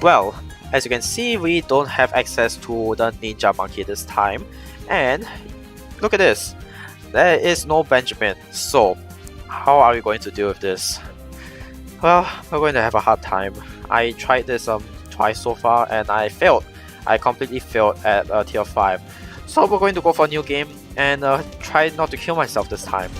Well, as you can see, we don't have access to the ninja monkey this time, and look at this, there is no Benjamin. So how are we going to deal with this? Well, we're going to have a hard time. I tried this twice so far and I failed. I completely failed at tier 5. So we're going to go for a new game and try not to kill myself this time.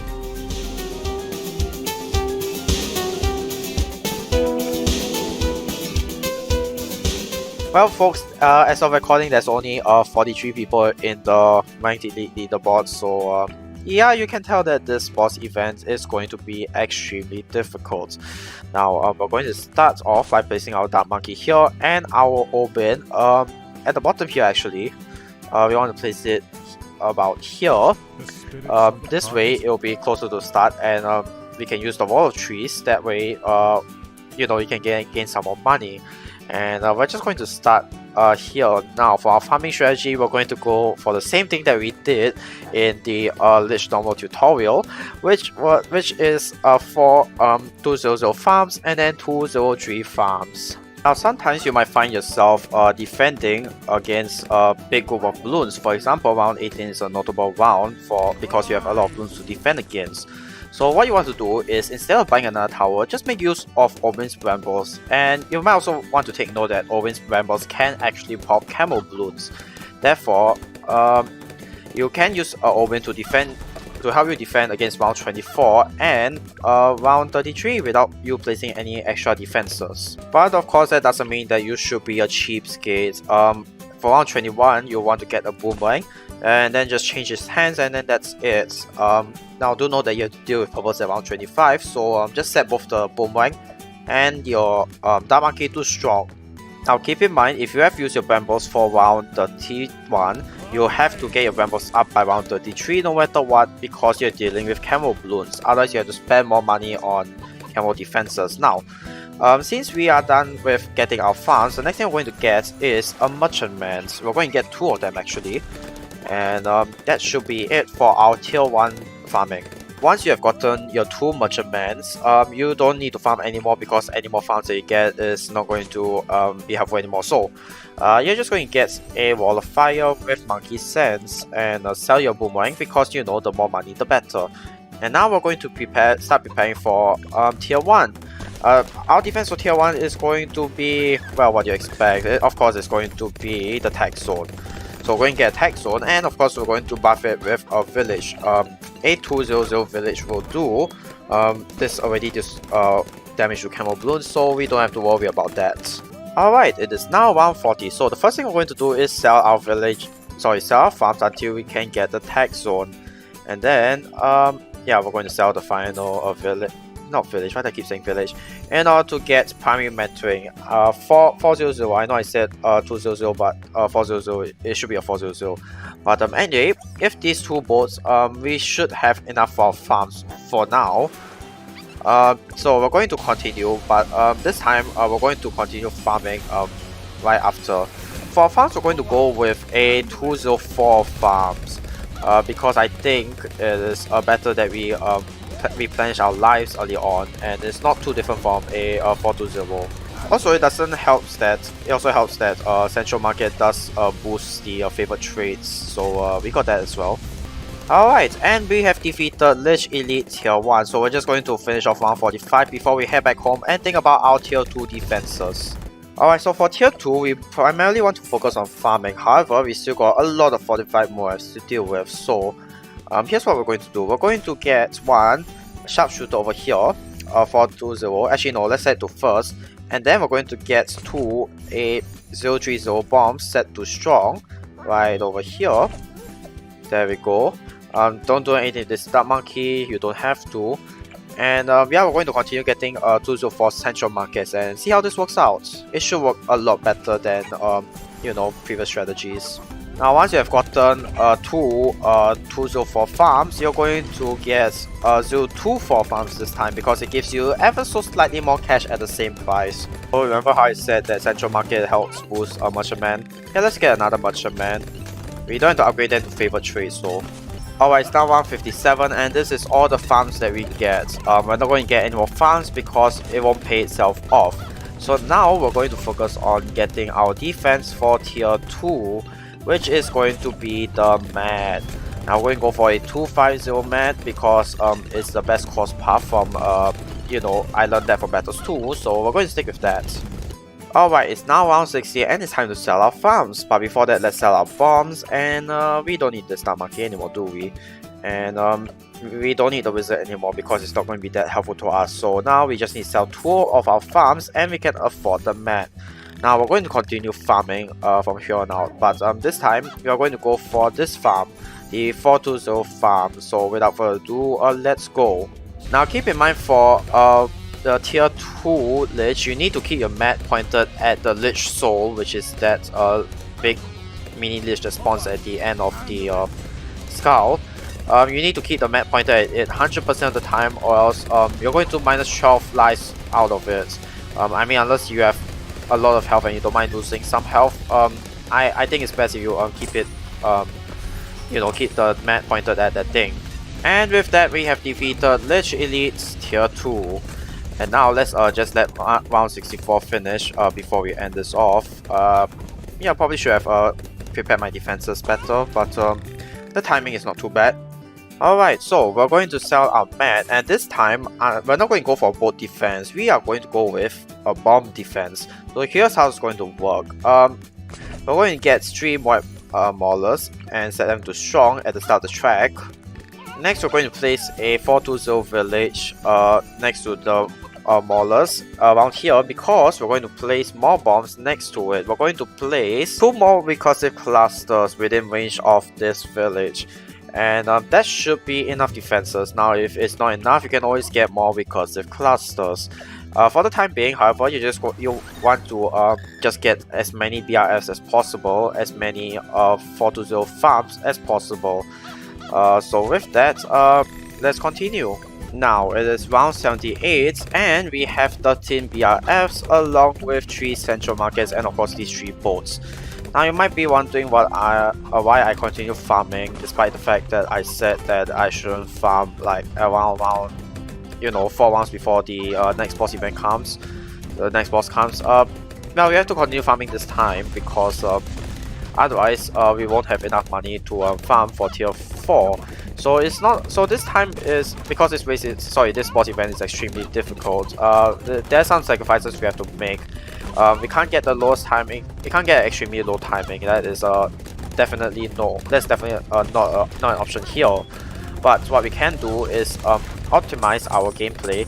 Well folks, as of recording, there's only 43 people in the Ranked Elite Leaderboards, so yeah, you can tell that this boss event is going to be extremely difficult. Now we're going to start off by placing our Dark Monkey here and our Obin at the bottom here actually. We want to place it about here. This way it will be closer to the start, and we can use the wall of trees. That way, you know, you can gain some more money. And we're just going to start here now. For our farming strategy, we're going to go for the same thing that we did in the Lich normal tutorial, which is for 200 farms and then 203 farms. Now sometimes you might find yourself defending against a big group of balloons. For example, round 18 is a notable round because you have a lot of balloons to defend against. So what you want to do is, instead of buying another tower, just make use of Obin's Brambles. And you might also want to take note that Obin's Brambles can actually pop camel balloons. Therefore, you can use Obin to help you defend against round 24 and round 33 without you placing any extra defenses. But of course, that doesn't mean that you should be a cheapskate. For round 21, you want to get a boomerang and then just change his hands, and then that's it. Now do know that you have to deal with purples at round 25, so just set both the boomerang and your Dark Monkey to strong. Now keep in mind, if you have used your brambles for round 31, you have to get your brambles up by round 33 no matter what, because you're dealing with camel balloons. Otherwise you have to spend more money on camel defenses. Now since we are done with getting our farms, the next thing we're going to get is a merchantman. We're going to get 2 of them actually, and that should be it for our tier 1 farming. Once you have gotten your 2 merchantmans, you don't need to farm anymore, because any more farms that you get is not going to be helpful anymore. So you're just going to get a wall of fire with monkey sense and sell your boomerang, because you know the more money the better. And now we're going to start preparing for tier 1. Our defense for tier 1 is going to be, well, what you expect. Of course, it's going to be the tag zone. So we're going to get a tag zone, and of course we're going to buff it with a village. A 200 village will do. This already just damage to camel balloons, so we don't have to worry about that. Alright, it is now round 40. So the first thing we're going to do is sell our farms until we can get the tag zone. And then yeah, we're going to sell the final village. Not village, why do I keep saying village? In order to get primary mentoring. 400, I know I said 200, but 400, it should be a 400. But anyway, if these 2 boats, we should have enough for farms for now. So we're going to continue, but this time we're going to continue farming right after. For farms, we're going to go with a 204 farms, because I think it is better that we replenish our lives early on, and it's not too different from a 420. Also, it also helps that Central Market does boost the favorite traits, so we got that as well. Alright, and we have defeated Lych Elite tier 1, so we're just going to finish off round 45 before we head back home and think about our tier 2 defenses. Alright, so for tier 2, we primarily want to focus on farming. However, we still got a lot of fortified moves to deal with, so here's what we're going to do. We're going to get 1 sharpshooter over here for 20. Actually no, let's set to first, and then we're going to get 2 a 030 bombs set to strong right over here. There we go. Don't do anything with this Dark Monkey, you don't have to. And yeah, we're going to continue getting 204 central markets and see how this works out. It should work a lot better than you know, previous strategies. Now once you have gotten 204 farms, you're going to get 024 farms this time, because it gives you ever so slightly more cash at the same price. So remember how I said that Central Market helps boost a Merchantman? Yeah, let's get another Merchantman. We don't have to upgrade them to favorite trade, so... Alright, it's now 157, and this is all the farms that we get. We're not going to get any more farms because it won't pay itself off. So now we're going to focus on getting our defense for tier 2, which is going to be the mat. Now we're going to go for a 250 mat because it's the best cost path from you know, I learned that from Battles 2, so we're going to stick with that. Alright, it's now round 60 and it's time to sell our farms, but before that let's sell our bombs, and we don't need the star monkey anymore, do we? And we don't need the wizard anymore because it's not going to be that helpful to us, so now we just need to sell 2 of our farms and we can afford the mat. Now we're going to continue farming from here on out, but this time we are going to go for this farm, the 420 farm, so without further ado, let's go. Now keep in mind for the tier 2 Lich, you need to keep your mat pointed at the Lich Soul, which is that big mini Lich that spawns at the end of the skull. You need to keep the mat pointed at it 100% of the time, or else you're going to minus 12 lives out of it. I mean, unless you have a lot of health and you don't mind losing some health, I think it's best if you keep it, you know, keep the mat pointed at that thing. And with that, we have defeated Lych Elite tier 2. And now let's just let round 64 finish before we end this off. Yeah, probably should have prepared my defenses better, but the timing is not too bad. Alright, so we're going to sell our mat, and this time we're not going to go for boat defense, we are going to go with a bomb defense. So here's how it's going to work. We're going to get stream wipe maulers and set them to strong at the start of the track. Next, we're going to place a 420 village next to the maulers around here because we're going to place more bombs next to it. We're going to place 2 more recursive clusters within range of this village, and that should be enough defenses. Now if it's not enough, you can always get more recursive clusters. For the time being, however, you want to just get as many BRFs as possible, as many 420 farms as possible. So with that, let's continue. Now it is round 78 and we have 13 BRFs along with 3 central markets and of course these 3 boats. Now you might be wondering why I continue farming despite the fact that I said that I shouldn't farm like around you know, 4 rounds before the next boss event comes. The next boss comes. Now we have to continue farming this time because otherwise we won't have enough money to farm for tier 4. So it's not, so this time is because this boss event is extremely difficult. There's some sacrifices we have to make. We can't get the lowest timing. We can't get extremely low timing. That is definitely no. That's definitely not an option here. But what we can do is optimize our gameplay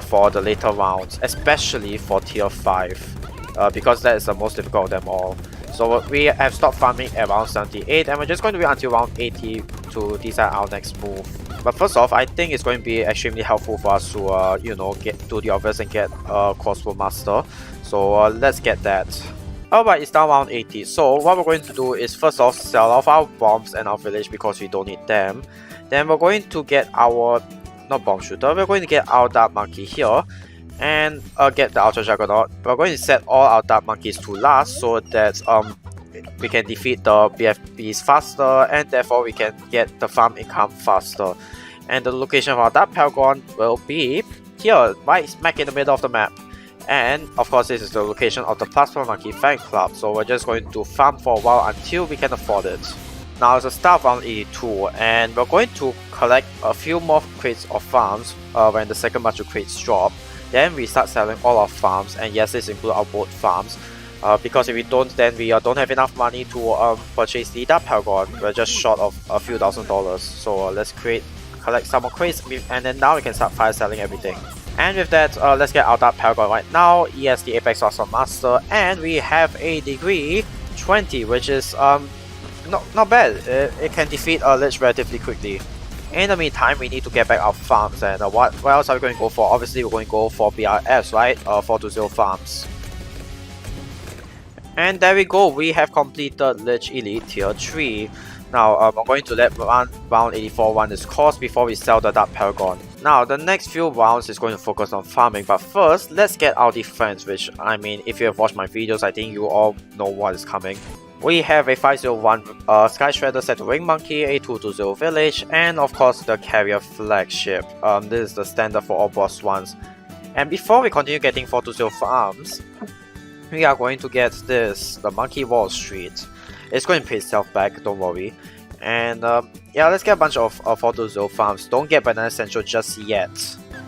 for the later rounds, especially for tier 5, because that is the most difficult of them all. So we have stopped farming at round 78 and we're just going to wait until round 80 to decide our next move. But first off, I think it's going to be extremely helpful for us to you know, do the obvious and get crossbow master. So let's get that. Alright, it's now round 80. So what we're going to do is first off sell off our bombs and our village because we don't need them. Then we're going to get our, not bomb shooter, we're going to get our dark monkey here. And get the Ultra Juggernaut. We're going to set all our dark monkeys to last so that we can defeat the BFBs faster and therefore we can get the farm income faster. And the location of our Dark Paragon will be here, right smack in the middle of the map. And of course this is the location of the Plasma Monkey fan club, so we're just going to farm for a while until we can afford it. Now it's the start of round 82 and we're going to collect a few more crates of farms when the second batch of crates drop. Then we start selling all our farms, and yes, this includes our boat farms. Because if we don't, then we don't have enough money to purchase the Dark Paragon. We're just short of a few $1,000s. So let's collect some more crates, and then now we can start fire selling everything. And with that, let's get our Dark Paragon right now. ES the Apex Awesome Master, and we have a degree 20, which is not bad. It can defeat a Lich relatively quickly. In the meantime, we need to get back our farms, and what else are we going to go for? Obviously, we're going to go for BRFs, right? 420 farms. And there we go, we have completed Lych Elite Tier 3. Now, I'm going to let round 84 run its course before we sell the Dark Paragon. Now, the next few rounds is going to focus on farming, but first, let's get our defense, which, I mean, if you have watched my videos, I think you all know what is coming. We have a 501 Sky Shredder set to Ring Monkey, a 220 Village, and of course the Carrier Flagship. This is the standard for all boss ones. And before we continue getting 420 farms, we are going to get this, the Monkey Wall Street. It's going to pay itself back, don't worry. And yeah, let's get a bunch of 420 farms. Don't get Banana Central just yet.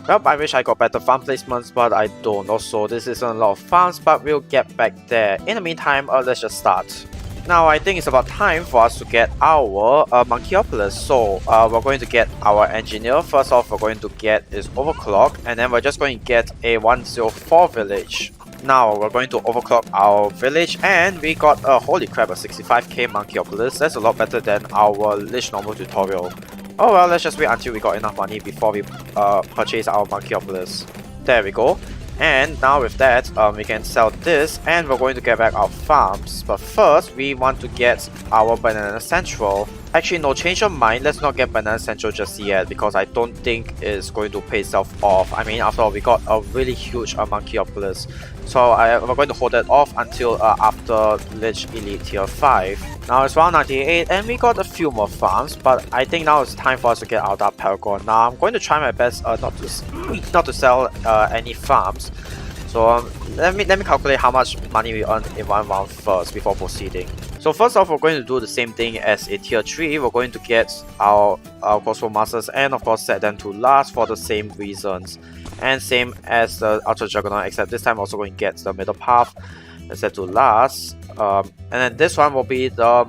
Well, I wish I got better farm placements, but I don't. Also, this isn't a lot of farms, but we'll get back there. In the meantime, let's just start. Now, I think it's about time for us to get our Monkeyopoulos. So, we're going to get our engineer. First off, we're going to get is overclock, and then we're just going to get a 104 village. Now, we're going to overclock our village, and we got a holy crap, a 65k Monkeyopoulos. That's a lot better than our Lich normal tutorial. Oh well, let's just wait until we got enough money before we purchase our Monkeyopoulos. There we go. And now with that, we can sell this, and we're going to get back our farms. But first, we want to get our Banana Central. Actually, no, change your mind. Let's not get Banana Central just yet, because I don't think it's going to pay itself off. I mean, after all, we got a really huge Monkeyopoulos. So we're going to hold that off until after Lych Elite Tier 5. Now it's round 98, and we got a few more farms, but I think now it's time for us to get our Dark Paragon. Now I'm going to try my best not to sell any farms. So let me calculate how much money we earn in one round first before proceeding. So first off, we're going to do the same thing as a tier 3. We're going to get our Crossbow Masters and of course set them to last for the same reasons. And same as the Ultra Juggernaut, except this time also going to get the middle path and set to last. And then this one will be the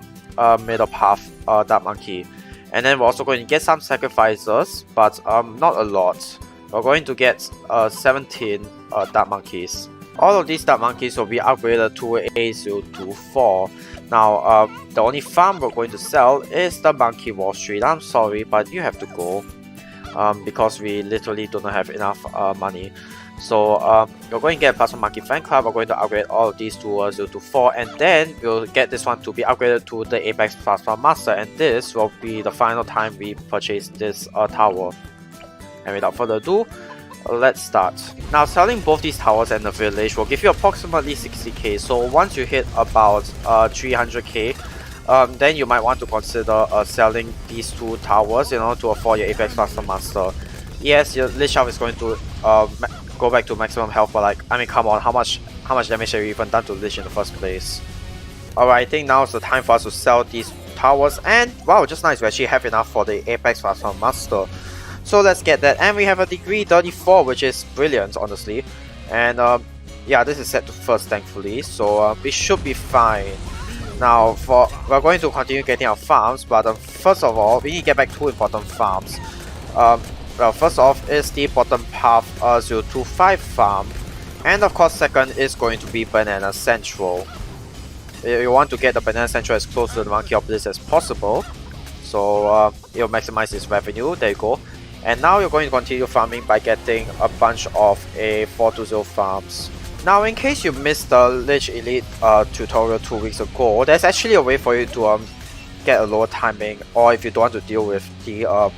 middle path Dark Monkey. And then we're also going to get some sacrifices, but not a lot. We're going to get 17 Dark Monkeys. All of these Dark Monkeys will be upgraded to A024. Now, the only farm we're going to sell is the Monkey Wall Street. I'm sorry, but you have to go. Because we literally don't have enough money. So we're going to get Plasma Monkey Fan Club. We're going to upgrade all of these to 024, and then we'll get this one to be upgraded to the Apex Plasma Master, and this will be the final time we purchase this tower. And without further ado, let's start. Now, selling both these towers and the village will give you approximately 60k. So once you hit about 300k, then you might want to consider selling these two towers in order to afford your Apex Master. Yes, your Lich Elf is going to go back to maximum health, but like, I mean, come on, how much damage have you even done to Lich in the first place? Alright, I think now is the time for us to sell these towers, and wow, just nice, we actually have enough for the Apex Master. So let's get that, and we have a degree 34, which is brilliant, honestly. And yeah, this is set to first, thankfully, so we should be fine. Now, we're going to continue getting our farms, but first of all, we need to get back two important farms. Well, first off is the bottom path 025 farm, and of course second is going to be Banana Central. You want to get the Banana Central as close to the Monkeyopoulos as possible, so it'll maximize its revenue. There you go. And now you're going to continue farming by getting a bunch of 420 farms. Now, in case you missed the Lich Elite tutorial 2 weeks ago, there's actually a way for you to get a lower timing, or if you don't want to deal with the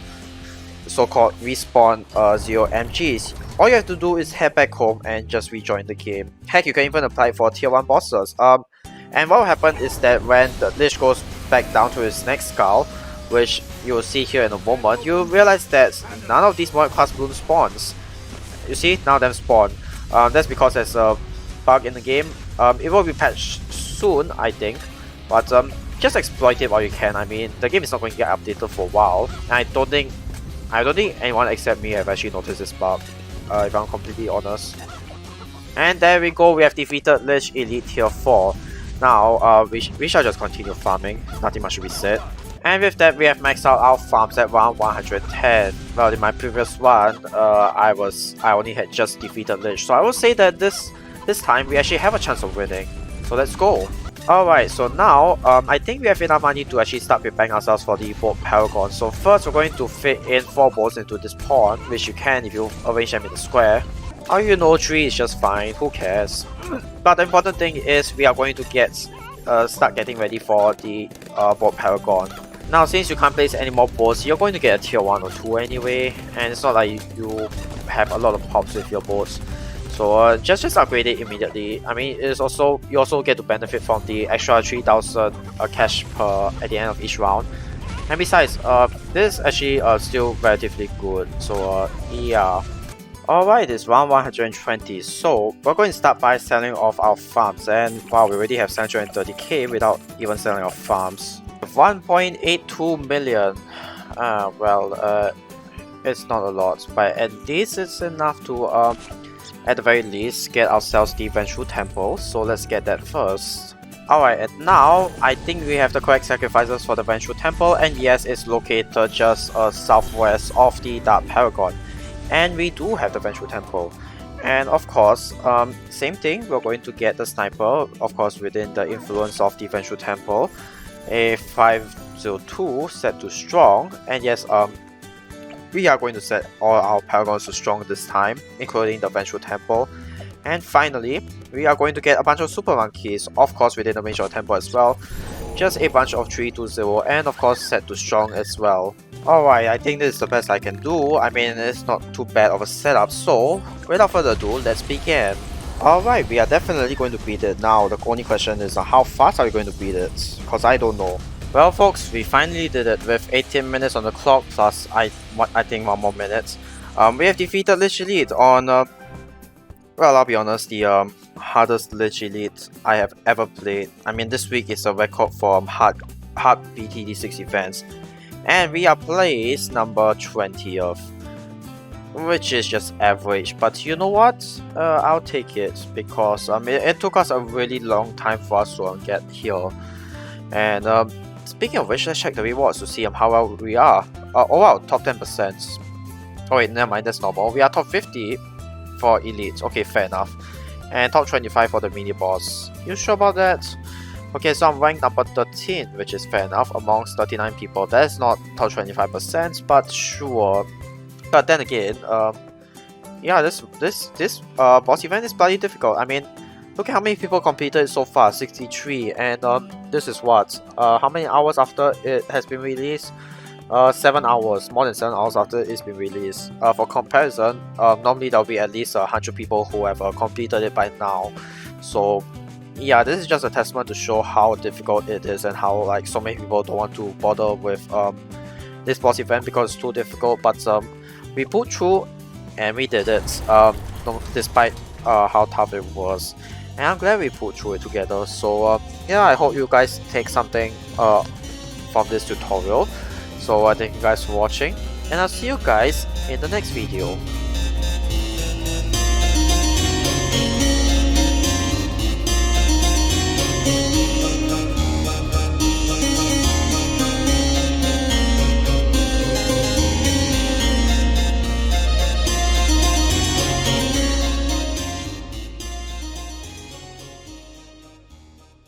so-called respawn 0 MGs, all you have to do is head back home and just rejoin the game. Heck, you can even apply for tier 1 bosses. And what will happen is that when the Lich goes back down to his next skull, which you will see here in a moment, you realize that none of these Mod class Bloons spawns. You see, none of them spawn. That's because there's a bug in the game. It will be patched soon, I think, but just exploit it while you can. I mean, the game is not going to get updated for a while, and I don't think anyone except me have actually noticed this bug, if I'm completely honest. And there we go, we have defeated Lich Elite Tier 4. Now, we shall just continue farming, nothing much to be said. And with that, we have maxed out our farms at round 110. Well, in my previous one, I only had just defeated Lich, so I will say that this time we actually have a chance of winning. So let's go. Alright, so now I think we have enough money to actually start preparing ourselves for the boat Paragon. So first, we're going to fit in 4 boats into this pawn, which you can if you arrange them in the square. Or you know, 3 is just fine, who cares? But the important thing is we are going to start getting ready for the boat Paragon. Now, since you can't place any more boats, you're going to get a tier 1 or 2 anyway, and it's not like you have a lot of pops with your boats. So just upgrade it immediately. I mean, you also get to benefit from the extra 3,000 cash per at the end of each round. And besides, this is actually still relatively good. So yeah. Alright, it's round 120, so we're going to start by selling off our farms, and wow, we already have 730k without even selling our farms. 1.82 million, it's not a lot, but at least it's enough to, at the very least, get ourselves the Vengeful Temple, so let's get that first. Alright, and now, I think we have the correct sacrifices for the Vengeful Temple, and yes, it's located just southwest of the Dark Paragon. And we do have the Vengeful Temple. And of course, same thing, we're going to get the Sniper, of course within the influence of the Vengeful Temple. A 502 set to Strong, and yes, we are going to set all our Paragons to Strong this time, including the Vengeful Temple. And finally, we are going to get a bunch of Super Monkeys, of course within the Major Temple as well. Just a bunch of 320 and of course set to Strong as well. Alright, I think this is the best I can do. I mean, it's not too bad of a setup, so without further ado, let's begin. Alright, we are definitely going to beat it now. The only question is how fast are we going to beat it? Because I don't know. Well folks, we finally did it with 18 minutes on the clock plus I think 1 more minute. We have defeated Lych Elite on, well, I'll be honest, the hardest Lych Elite I have ever played. I mean, this week is a record for hard BTD6 events. And we are placed number 20th, which is just average, but you know what, I'll take it because it took us a really long time for us to get here. And speaking of which, let's check the rewards to see how well we are. Oh wow, top 10%. Oh wait, never mind, that's normal. We are top 50 for elites, okay, fair enough. And top 25 for the mini boss. You sure about that? Okay, so I'm ranked number 13, which is fair enough amongst 39 people. That is not top 25%, but sure. But then again, yeah, this boss event is bloody difficult. I mean, look at how many people completed it so far, 63, and this is what? How many hours after it has been released? 7 hours, more than 7 hours after it's been released. For comparison, normally there'll be at least 100 people who have completed it by now. So yeah, this is just a testament to show how difficult it is and how like so many people don't want to bother with this boss event because it's too difficult. But we pulled through and we did it despite how tough it was. And I'm glad we pulled through it together. So yeah, I hope you guys take something from this tutorial. So thank you guys for watching, and I'll see you guys in the next video.